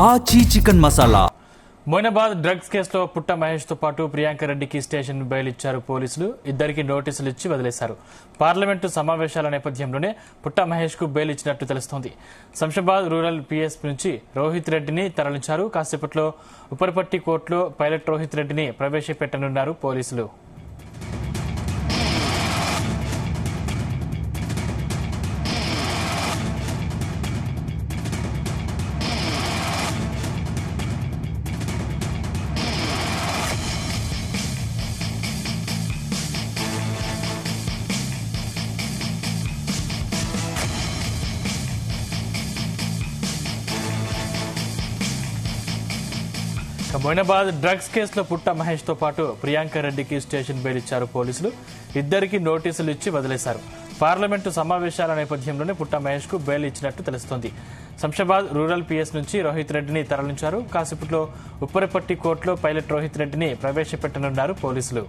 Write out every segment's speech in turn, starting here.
ఆచి chicken masala. Moinabad drugs కేసులో పుట్ట మహేష్ తో పాటు ప్రియాంక రెడ్డికి స్టేషన్ బెయిల్ ఇచ్చారు పోలీసులు. ఇద్దరికి నోటీసులు ఇచ్చి వదిలేశారు. పార్లమెంటు సమావేశాల నేపథ్యంలోనే పుట్ట మహేష్ కు బెయిల్ ఇచ్చినట్టు తెలుస్తోంది. శంషాబాద్ రూరల్ పిఎస్ నుంచి రోహిత్ రెడ్డిని తరలించారు. కాసేపట్లో ఉప్పరపట్టి కోర్టులో పైలట్ రోహిత్ రెడ్డిని ప్రవేశపెట్టనున్నారు పోలీసులు. మొయినాబాద్ డ్రగ్స్ కేసులో పుట్ట మహేష్ తో పాటు ప్రియాంక రెడ్డికి స్టేషన్ బెయిల్ ఇచ్చారు పోలీసులు. ఇద్దరికి నోటీసులు ఇచ్చి వదిలేశారు. పార్లమెంటు సమావేశాల నేపథ్యంలోనే పుట్ట మహేష్ కు బెయిల్ ఇచ్చినట్టు తెలుస్తోంది. శంషాబాద్ రూరల్ పిఎస్ నుంచి రోహిత్ రెడ్డిని తరలించారు. కాసేపట్లో ఉప్పరపట్టి కోర్టులో పైలట్ రోహిత్ రెడ్డిని ప్రవేశపెట్టనున్నారు పోలీసులు.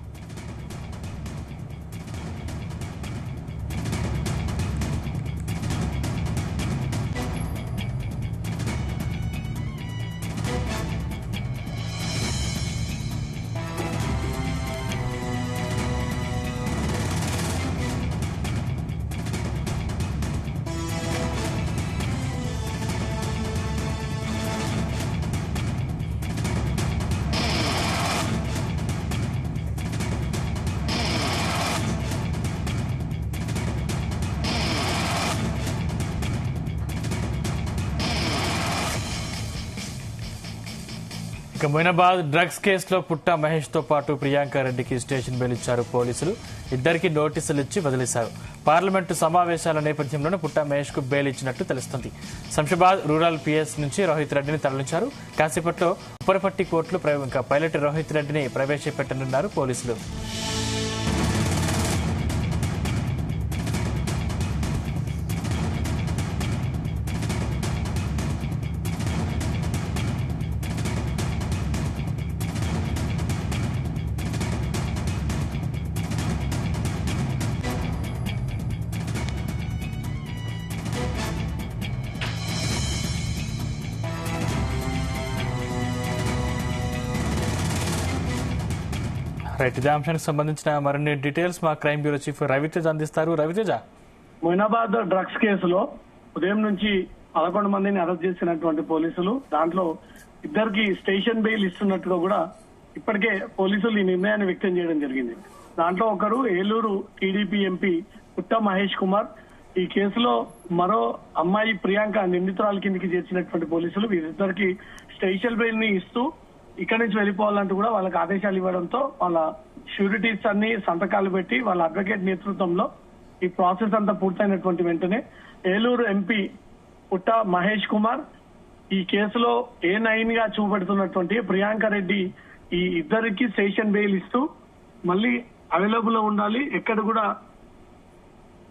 ఇక మొయినాబాద్ డ్రగ్స్ కేసులో పుట్ట మహేష్ తో పాటు ప్రియాంక రెడ్డికి స్టేషన్ బెయిల్ ఇచ్చారు పోలీసులు. ఇద్దరికి నోటీసులు ఇచ్చి వదిలేశారు. పార్లమెంటు సమావేశాల నేపథ్యంలోనే పుట్ట మహేష్ కు బెయిల్ ఇచ్చినట్టు తెలుస్తుంది. శంషాబాద్ రూరల్ పిఎస్ నుంచి రోహిత్ రెడ్డిని తరలించారు. కాసేపట్లో ఉప్పరపట్టి కోర్టులో పైలట్ రోహిత్ రెడ్డిని ప్రవేశపెట్టనున్నారు పోలీసులు. రైట్, ఇదే అంశానికి సంబంధించిన మరిన్ని డీటెయిల్స్ మా క్రైమ్ బ్యూరో చీఫ్ రవితేజ అందిస్తారు. రవితేజ, మొయినాబాద్ డ్రగ్స్ కేసులో ఉదయం నుంచి 11 మందిని అరెస్ట్ చేసినటువంటి పోలీసులు, దాంట్లో ఇద్దరికి స్టేషన్ బెయిల్ ఇస్తున్నట్టుగా కూడా ఇప్పటికే పోలీసులు ఈ నిర్ణయాన్ని వ్యక్తం చేయడం జరిగింది. దాంట్లో ఒకరు ఏలూరు టీడీపీ ఎంపీ పుట్ట మహేష్ కుమార్. ఈ కేసులో మరో అమ్మాయి ప్రియాంక నిందితురాల కిందికి చేర్చినటువంటి పోలీసులు వీరిద్దరికి స్టేషన్ బెయిల్ ని ఇస్తూ ఇక్కడి నుంచి వెళ్ళిపోవాలంటూ కూడా వాళ్ళకి ఆదేశాలు ఇవ్వడంతో వాళ్ళ షూరిటీస్ అన్ని సంతకాలు పెట్టి వాళ్ళ అడ్వకేట్ నేతృత్వంలో ఈ ప్రాసెస్ అంతా పూర్తయినటువంటి వెంటనే ఏలూరు ఎంపీ పుట్ట మహేష్ కుమార్ ఈ కేసులో A9 గా చూపెడుతున్నటువంటి ప్రియాంక రెడ్డి ఈ ఇద్దరికి స్టేషన్ బెయిల్ ఇస్తూ మళ్ళీ అవైలబుల్ లో ఉండాలి, ఎక్కడ కూడా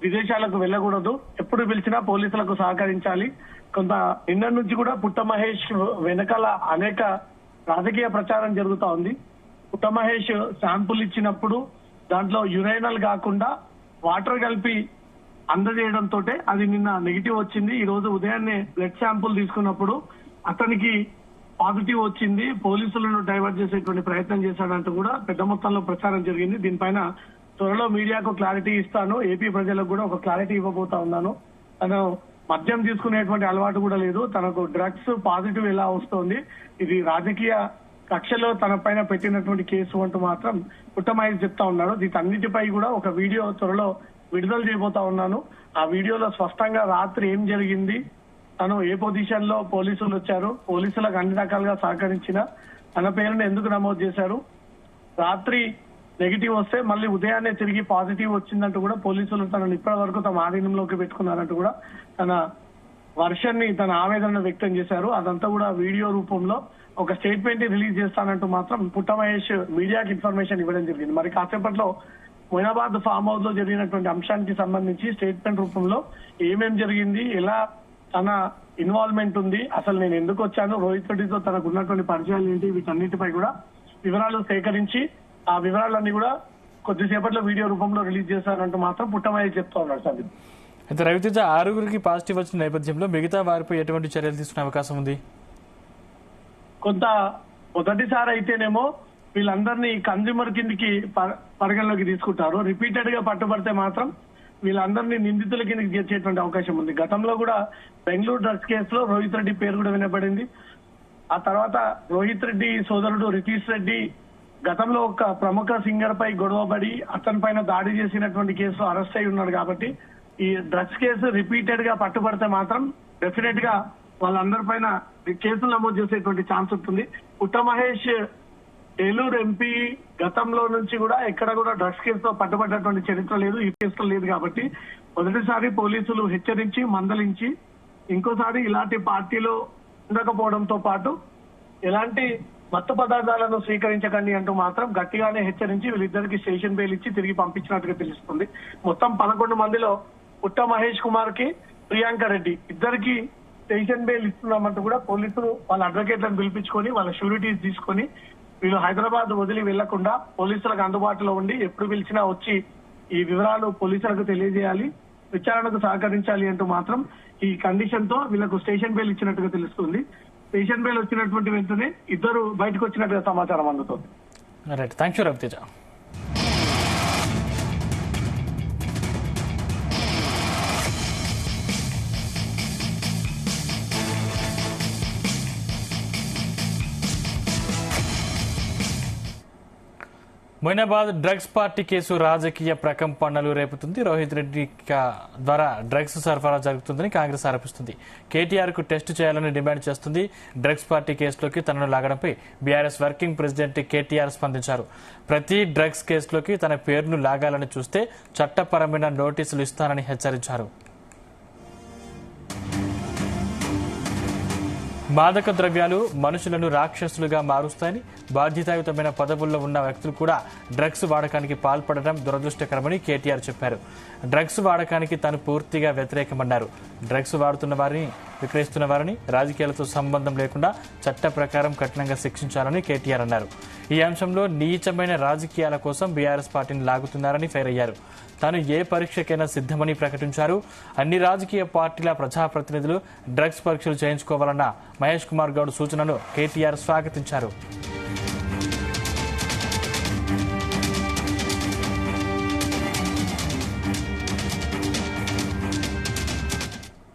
విదేశాలకు వెళ్ళకూడదు, ఎప్పుడు పిలిచినా పోలీసులకు సహకరించాలి. కొంత నిన్న నుంచి కూడా పుట్ట మహేష్ వెనకాల అనేక రాజకీయ ప్రచారం జరుగుతా ఉంది. పుట్ట మహేష్ శాంపుల్ ఇచ్చినప్పుడు దాంట్లో యురైనల్ కాకుండా వాటర్ కలిపి అందజేయడంతో అది నిన్న నెగిటివ్ వచ్చింది. ఈ రోజు ఉదయాన్నే బ్లడ్ శాంపుల్ తీసుకున్నప్పుడు అతనికి పాజిటివ్ వచ్చింది. పోలీసులను డైవర్ట్ చేసేటువంటి ప్రయత్నం చేశాడంటూ కూడా పెద్ద మొత్తంలో ప్రచారం జరిగింది. దీనిపైన త్వరలో మీడియాకు క్లారిటీ ఇస్తాను. ఏపీ ప్రజలకు కూడా ఒక క్లారిటీ ఇవ్వబోతా ఉన్నాను. తను మద్యం తీసుకునేటువంటి అలవాటు కూడా లేదు, తనకు డ్రగ్స్ పాజిటివ్ ఎలా వస్తోంది, ఇది రాజకీయ కక్షలో తన పైన పెట్టినటువంటి కేసు అంటూ మాత్రం పుట్ట మహేష్ చెప్తా ఉన్నాడు. వీటన్నిటిపై కూడా ఒక వీడియో త్వరలో విడుదల చేయబోతా ఉన్నాను. ఆ వీడియోలో స్పష్టంగా రాత్రి ఏం జరిగింది, తను ఏ పొజిషన్ లో పోలీసులు వచ్చారు, పోలీసులకు అన్ని రకాలుగా సహకరించిన, తన పేరును ఎందుకు నమోదు చేశారు, రాత్రి నెగిటివ్ వస్తే మళ్ళీ ఉదయాన్నే తిరిగి పాజిటివ్ వచ్చిందంటూ కూడా పోలీసులు తనను ఇప్పటి వరకు తమ ఆధీనంలోకి పెట్టుకున్నారంటూ కూడా తన వర్షన్ ని, తన ఆవేదనను వ్యక్తం చేశారు. అదంతా కూడా వీడియో రూపంలో ఒక స్టేట్మెంట్ రిలీజ్ చేస్తానంటూ మాత్రం పుట్ట మహేష్ మీడియాకి ఇన్ఫర్మేషన్ ఇవ్వడం జరిగింది. మరి కాసేపట్లో మొయినాబాద్ ఫామ్ హౌస్ లో జరిగినటువంటి అంశానికి సంబంధించి స్టేట్మెంట్ రూపంలో ఏమేం జరిగింది, ఎలా తన ఇన్వాల్వ్మెంట్ ఉంది, అసలు నేను ఎందుకు వచ్చాను, రోహిత్ రెడ్డితో తనకు ఉన్నటువంటి పరిచయాలు ఏంటి, వీటన్నిటిపై కూడా వివరాలు సేకరించి ఆ వివరాలన్నీ కూడా కొద్దిసేపట్లో వీడియో రూపంలో రిలీజ్ చేశారంటూ మాత్రం పుట్ట మహేష్ చెప్తా ఉన్నాడు. సార్ అయితే రవితేజ 6గురికి పాజిటివ్ వచ్చిన నేపథ్యంలో మిగతా వారిపై ఎటువంటి చర్యలు తీసుకునే అవకాశం ఉంది? కొంత మొదటిసారి అయితేనేమో వీళ్ళందరినీ కన్జ్యూమర్ కిందికి పరిగణలోకి తీసుకుంటారు. రిపీటెడ్ గా పట్టుబడితే మాత్రం వీళ్ళందరినీ నిందితుల కిందకి చేర్చేటువంటి అవకాశం ఉంది. గతంలో కూడా బెంగళూరు డ్రగ్స్ కేసులో రోహిత్ రెడ్డి పేరు కూడా వినబడింది. ఆ తర్వాత రోహిత్ రెడ్డి సోదరుడు రితీష్ రెడ్డి గతంలో ఒక ప్రముఖ సింగర్ పై గొడవపడి అతని పైన దాడి చేసినటువంటి కేసులో అరెస్ట్ అయి ఉన్నాడు. కాబట్టి ఈ డ్రగ్స్ కేసు రిపీటెడ్ గా పట్టుబడితే మాత్రం డెఫినెట్ గా వాళ్ళందరి పైన కేసులు నమోదు చేసేటువంటి ఛాన్స్ ఉంటుంది. పుట్ట మహేష్ ఏలూరు ఎంపీ గతంలో నుంచి కూడా ఎక్కడ కూడా డ్రగ్స్ కేసులో పట్టుబడ్డటువంటి చరిత్ర లేదు, ఈ కేసులో లేదు. కాబట్టి మొదటిసారి పోలీసులు హెచ్చరించి మందలించి ఇంకోసారి ఇలాంటి పార్టీలో ఉండకపోవడంతో పాటు ఎలాంటి మత్తు పదార్థాలను స్వీకరించకండి అంటూ మాత్రం గట్టిగానే హెచ్చరించి వీళ్ళిద్దరికి స్టేషన్ బెయిల్ ఇచ్చి తిరిగి పంపించినట్టుగా తెలుస్తుంది. మొత్తం 11 మందిలో పుట్ట మహేష్ కుమార్ కి ప్రియాంక రెడ్డి ఇద్దరికి స్టేషన్ బెయిల్ ఇస్తున్నామంటూ కూడా పోలీసులు వాళ్ళ అడ్వకేట్లను పిలిపించుకొని వాళ్ళ షూరిటీస్ తీసుకొని వీళ్ళు హైదరాబాద్ వదిలి వెళ్లకుండా పోలీసులకు అందుబాటులో ఉండి ఎప్పుడు పిలిచినా వచ్చి ఈ వివరాలు పోలీసులకు తెలియజేయాలి, విచారణకు సహకరించాలి అంటూ మాత్రం ఈ కండిషన్ తో వీళ్ళకు స్టేషన్ బెయిల్ ఇచ్చినట్టుగా తెలుస్తుంది. స్టేషన్ బెయిల్ వచ్చినటువంటి వెంటనే ఇద్దరు బయటకు వచ్చినట్టుగా సమాచారం అందుతుంది. Right, thank you Raviteja. Moinabad drugs party case రాజకీయ ప్రకంపనలు రేపుతుంది. రోహిత్ రెడ్డి ద్వారా డ్రగ్స్ సరఫరా జరుగుతుందని కాంగ్రెస్ ఆరోపిస్తుంది. కేటీఆర్ కు టెస్ట్ చేయాలని డిమాండ్ చేస్తుంది. డ్రగ్స్ పార్టీ కేసులోకి తనను లాగడంపై బీఆర్ఎస్ వర్కింగ్ ప్రెసిడెంట్ కేటీఆర్ స్పందించారు. ప్రతి డ్రగ్స్ కేసులోకి తన పేరును లాగాలని చూస్తే చట్టపరమైన నోటీసులు ఇస్తానని హెచ్చరించారు. మాదక ద్రవ్యాలు మనుషులను రాక్షసులుగా మారుస్తాయని, బాధ్యతాయుతమైన పదవుల్లో ఉన్న వ్యక్తులు కూడా డ్రగ్స్ వాడకానికి పాల్పడడం దురదృష్టకరమని కేటీఆర్ చెప్పారు. డ్రగ్స్ వాడకానికి తాను పూర్తిగా వ్యతిరేకమన్నారు. డ్రగ్స్ వాడుతున్న వారిని, విక్రయిస్తున్న వారిని రాజకీయాలతో సంబంధం లేకుండా చట్ట ప్రకారం కఠినంగా శిక్షించాలని కేటీఆర్ అన్నారు. ఈ అంశంలో నీచమైన రాజకీయాల కోసం బీఆర్ఎస్ పార్టీని లాగుతున్నారని ఫైర్ అయ్యారు. తాను ఏ పరీక్షకైనా సిద్ధమని ప్రకటించారు. అన్ని రాజకీయ పార్టీల ప్రజాప్రతినిధులు డ్రగ్స్ పరీక్షలు చేయించుకోవాలన్న మహేష్ కుమార్ గౌడ్ సూచనను కేటీఆర్ స్వాగతించారు.